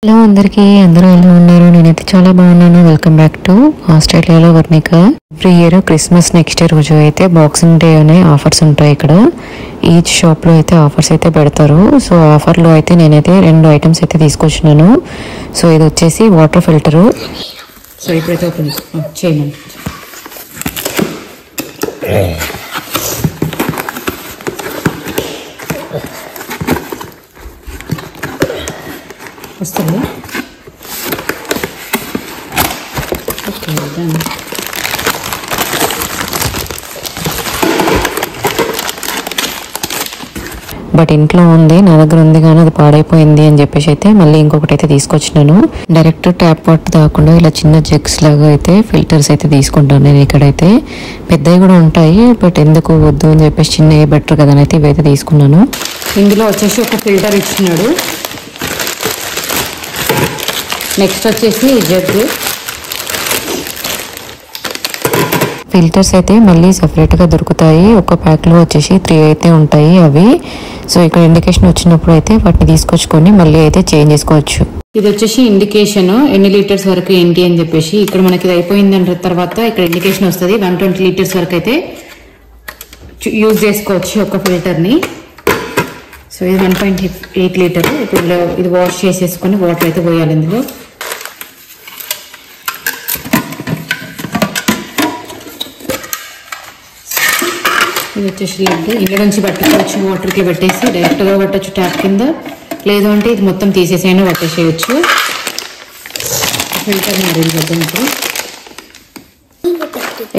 Hello అందరికీ, అందరూ ఎలా ఉన్నారు? నేనైతే చాలా బాగున్నాను. వెల్కమ్ బ్యాక్ టు ఆస్ట్రేలియాలో Varnika. Every year Christmas next year రోజు అయితే బాక్సింగ్ డే అనే ఆఫర్స్ ఉంటాయి. ఇక్కడ ఈచ్ షాప్లో అయితే ఆఫర్స్ అయితే పెడతారు. సో ఆఫర్లో అయితే నేనైతే 2 ఐటమ్స్ అయితే తీసుకొచ్చినాను. సో ఇది వచ్చేసి వాటర్ ఫిల్టరు. సో ఇప్పుడైతే ఓపెన్ చేయమని వస్తుంది. Okay, done. బట్ ఇంట్లో ఉంది, నా దగ్గర ఉంది కానీ అది పాడైపోయింది అని చెప్పేసి అయితే మళ్ళీ ఇంకొకటి అయితే తీసుకొచ్చినాను. డైరెక్ట్ ట్యాప్ వాటర్ తాగకుండా ఇలా చిన్న జగ్స్ లాగా అయితే ఫిల్టర్స్ అయితే తీసుకుంటాను నేను. ఇక్కడైతే పెద్దవి కూడా ఉంటాయి, బట్ ఎందుకు వద్దు అని చెప్పేసి చిన్నవి బెటర్ కదా అని అయితే ఇవైతే తీసుకున్నాను. ఇందులో వచ్చేసి ఒక ఫిల్టర్ ఇచ్చినాడు. నెక్స్ట్ వచ్చేసి జగ్గు. ఫిల్టర్స్ అయితే మళ్ళీ సపరేట్గా దొరుకుతాయి. ఒక ప్యాక్లో వచ్చేసి 3 అయితే ఉంటాయి అవి. సో ఇక్కడ ఇండికేషన్ వచ్చినప్పుడు అయితే వాటిని తీసుకొచ్చుకొని మళ్ళీ అయితే చేంజ్ చేసుకోవచ్చు. ఇది వచ్చేసి ఇండికేషన్ ఎన్ని లీటర్స్ వరకు ఏంటి అని చెప్పేసి. ఇక్కడ మనకి ఇది అయిపోయిందంటే తర్వాత ఇక్కడ ఇండికేషన్ వస్తుంది. 120 లీటర్స్ వరకు అయితే యూజ్ చేసుకోవచ్చు ఒక ఫిల్టర్ని. సో ఇది 1.8 లీటర్. ఇప్పుడు ఇది వాష్ చేసేసుకొని వాటర్ అయితే పోయాలి ఇందులో. ఇది వచ్చేసి లిడ్. ఇంట్లో నుంచి పట్టుకోవచ్చు, వాటర్కి పెట్టేసి డైరెక్ట్గా పట్టచ్చు ట్యాప్ కింద. లేదు అంటే ఇది మొత్తం తీసేసైనా పట్టేసేయచ్చు. ఫిల్టర్ని అరేంజ్ చేద్దాం. ఇప్పుడు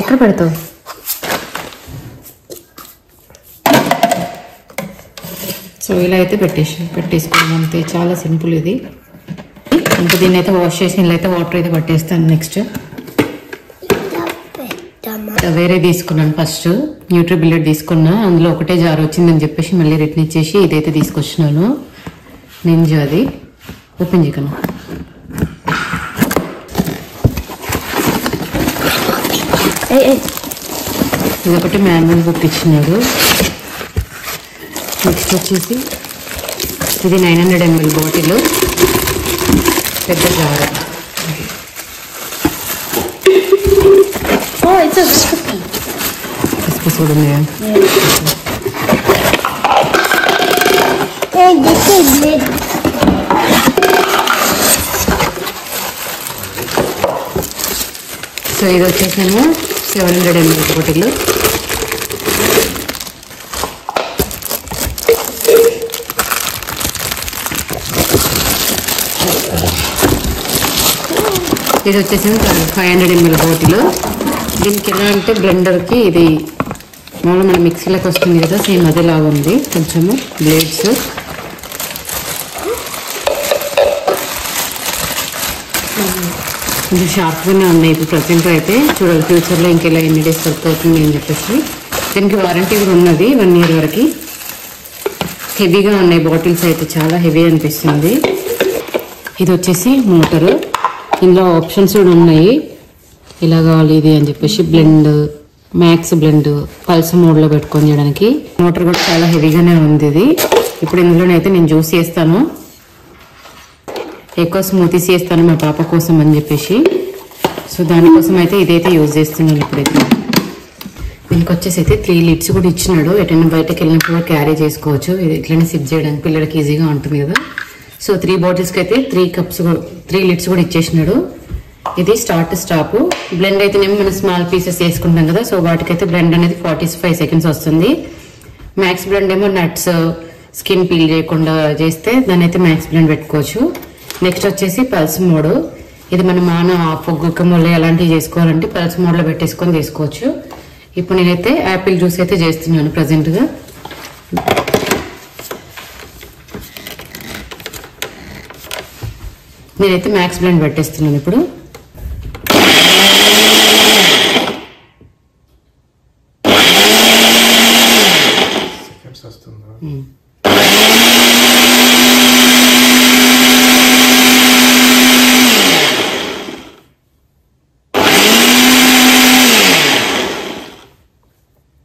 ఎక్కడ పెడతావు? సో ఇలా అయితే పెట్టేసుకోండి అంతే. చాలా సింపుల్ ఇది. ఇంకా దీన్ని అయితే వాష్ చేసి ఇలా అయితే వాటర్ అయితే పట్టేస్తాను. నెక్స్ట్ వేరే తీసుకున్నాను. ఫస్ట్ న్యూట్రీ బిల్లెట్ తీసుకున్నా, అందులో ఒకటే జార్ వచ్చిందని చెప్పేసి మళ్ళీ రిటర్న్ ఇచ్చేసి ఇదైతే తీసుకొచ్చినాను. నింజా అది ఓపెన్ చేయకను. ఇదొకటి మాన్యువల్ బుక్ ఇచ్చినాడు. నెక్స్ట్ వచ్చేసి ఇది 900 ml బాటిల్, పెద్ద జార్. కూడా ఉన్నాయా? సో ఇది వచ్చేసాము 700 ml బాటిల్. ఇది వచ్చేసి 500 ml బాటిల్. దీనికి ఎలా అంటే బ్లెండర్కి ఇది మామూలు మన మిక్సీలోకి వస్తుంది కదా, సేమ్ అదేలాగా ఉంది. కొంచెము బ్లేడ్స్. కొంచెం షార్ప్గానే ఉన్నాయి ఇప్పుడు ప్రజెంట్ అయితే. చూడాలి ఫ్యూచర్లో ఇంకెలా ఎన్ని డేస్ వర్క్ అవుతుంది అని చెప్పేసి. దీనికి వారంటీ కూడా ఉన్నది 1 year వరకు. హెవీగా ఉన్నాయి బాటిల్స్ అయితే, చాలా హెవీ అనిపిస్తుంది. ఇది వచ్చేసి మోటరు. ఇందులో ఆప్షన్స్ కూడా ఉన్నాయి, ఇలా కావాలి ఇది అని చెప్పేసి. బ్లెండ్, మ్యాక్స్ బ్లెండ్, పల్స్ మోడ్లో పెట్టుకొని చేయడానికి. మోటార్ కూడా చాలా హెవీగానే ఉంది ఇది. ఇప్పుడు ఇందులోనైతే నేను జ్యూస్ చేస్తాను, ఎక్కువ స్మూతీస్ చేస్తాను మా పాప కోసం అని చెప్పేసి. సో దానికోసం అయితే ఇదైతే యూజ్ చేస్తున్నాను ఇప్పుడైతే. దీనికి వచ్చేసి అయితే 3 లిడ్స్ కూడా ఇచ్చినాడు. ఎటైనా బయటకు వెళ్ళినప్పుడు క్యారీ చేసుకోవచ్చు. ఇది ఇట్లనే సిప్ చేయడానికి పిల్లలకి ఈజీగా ఉంటుంది కదా. సో 3 బాటిల్స్కి అయితే 3 లిడ్స్ కూడా ఇచ్చేసినాడు. ఇది స్టార్ట్ స్టాప్. బ్లెండ్ అయితేనేమో మనం స్మాల్ పీసెస్ వేసుకుంటాం కదా, సో వాటికైతే బ్లెండ్ అనేది 45 seconds వస్తుంది. మ్యాక్స్ బ్లెండ్ ఏమో నట్స్ స్కిన్ పీల్ చేయకుండా చేస్తే దాన్ని అయితే మ్యాక్స్ బ్లెండ్ పెట్టుకోవచ్చు. నెక్స్ట్ వచ్చేసి పల్స్ మోడ్. ఇది మనం ఆఫ్ గుక్కమొల్లి అలాంటివి చేసుకోవాలంటే పల్స్ మోడ్లో పెట్టేసుకొని చేసుకోవచ్చు. ఇప్పుడు నేనైతే యాపిల్ జ్యూస్ అయితే చేస్తున్నాను ప్రజెంట్గా. నేనైతే మ్యాక్స్ బ్లెండ్ పెట్టేస్తున్నాను ఇప్పుడు.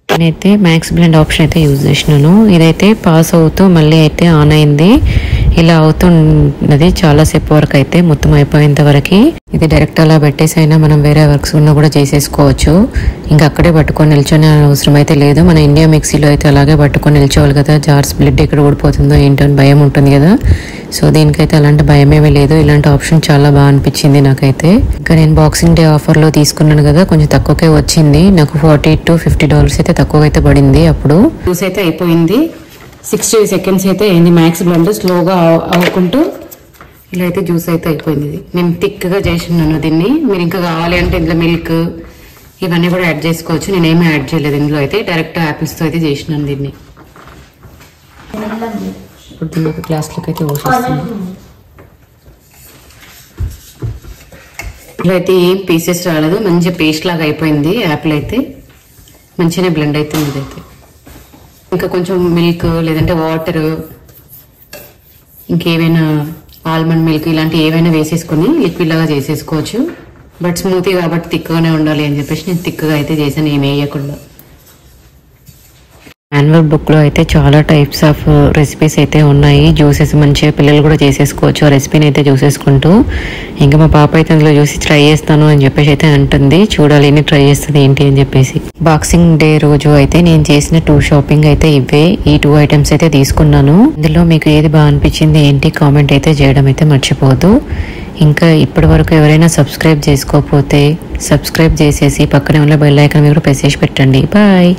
నేనైతే మ్యాక్స్ బ్లెండ్ ఆప్షన్ అయితే యూజ్ చేసినాను. ఇదైతే పాస్ అవుతూ మళ్ళీ అయితే ఆన్ అయింది. ఇలా అవుతున్నది చాలాసేపు వరకు అయితే మొత్తం అయిపోయేంత వరకు. ఇది డైరెక్ట్ అలా పెట్టేసి అయినా మనం వేరే వర్క్స్ ఉన్నా కూడా చేసేసుకోవచ్చు. ఇంకా అక్కడే పట్టుకొని నిల్చొని అవసరం అయితే లేదు. మన ఇండియా మిక్సీలో అయితే అలాగే పట్టుకొని నిల్చోవాలి కదా, జార్స్ బ్లడ్ ఎక్కడ ఊడిపోతుందో ఏంటో అని భయం ఉంటుంది కదా. సో దీనికైతే అలాంటి భయం ఏమీ లేదు. ఇలాంటి ఆప్షన్ చాలా బాగా అనిపించింది నాకైతే. ఇంకా నేను బాక్సింగ్ డే ఆఫర్లో తీసుకున్నాను కదా, కొంచెం తక్కువకే వచ్చింది నాకు. $40 to $50 అయితే తక్కువ అయితే పడింది. అప్పుడు జ్యూస్ అయితే అయిపోయింది. 60 seconds అయితే అయింది మ్యాక్స్ బ్లెండ్. స్లోగా అవ్వకుంటూ ఇలా అయితే జ్యూస్ అయితే అయిపోయింది. ఇది నేను థిక్గా చేసినాను దీన్ని. మీరు ఇంకా కావాలి అంటే ఇందులో మిల్క్ ఇవన్నీ కూడా యాడ్ చేసుకోవచ్చు. నేనేమీ యాడ్ చేయలేదు ఇందులో అయితే. డైరెక్ట్ యాపిల్స్తో అయితే చేసినాను దీన్ని. ఇప్పుడు దీన్ని ఒక గ్లాస్లోకి అయితే పోసేస్తాను. ఇలా అయితే ఏం పీసెస్ రాలేదు, మంచిగా పేస్ట్ లాగా అయిపోయింది. యాపిల్ అయితే మంచిగానే బ్లెండ్ అవుతుంది ఇదైతే. ఇంకా కొంచెం మిల్క్ లేదంటే వాటర్ ఇంకేమైనా ఆల్మండ్ మిల్క్ ఇలాంటి ఏవైనా వేసేసుకొని లిక్విడ్ లాగా చేసేసుకోవచ్చు. బట్ స్మూతీ కాబట్టి థిక్గానే ఉండాలి అని చెప్పేసి నేను థిక్గా అయితే చేశాను, ఏమి వేయకుండా. యాన్యువల్ బుక్లో అయితే చాలా టైప్స్ ఆఫ్ రెసిపీస్ అయితే ఉన్నాయి. జ్యూసెస్ మంచిగా పిల్లలు కూడా చేసేసుకోవచ్చు ఆ రెసిపీని అయితే చూసేసుకుంటూ. ఇంకా మా పాప అయితే అందులో చూసి ట్రై చేస్తాను అని చెప్పేసి అయితే అంటుంది. చూడాలి ఎన్ని ట్రై చేస్తుంది ఏంటి అని చెప్పేసి. బాక్సింగ్ డే రోజు అయితే నేను చేసిన 2 షాపింగ్ అయితే ఇవే. ఈ 2 ఐటమ్స్ అయితే తీసుకున్నాను. ఇందులో మీకు ఏది బాగా అనిపించింది ఏంటి కామెంట్ అయితే చేయడం అయితే మర్చిపోదు. ఇంకా ఇప్పటి వరకు ఎవరైనా సబ్స్క్రైబ్ చేసుకోకపోతే సబ్స్క్రైబ్ చేసేసి పక్కనే ఉన్న బెల్ ఐకాన్ మీరు ప్రెస్ చేసి పెట్టండి. బాయ్.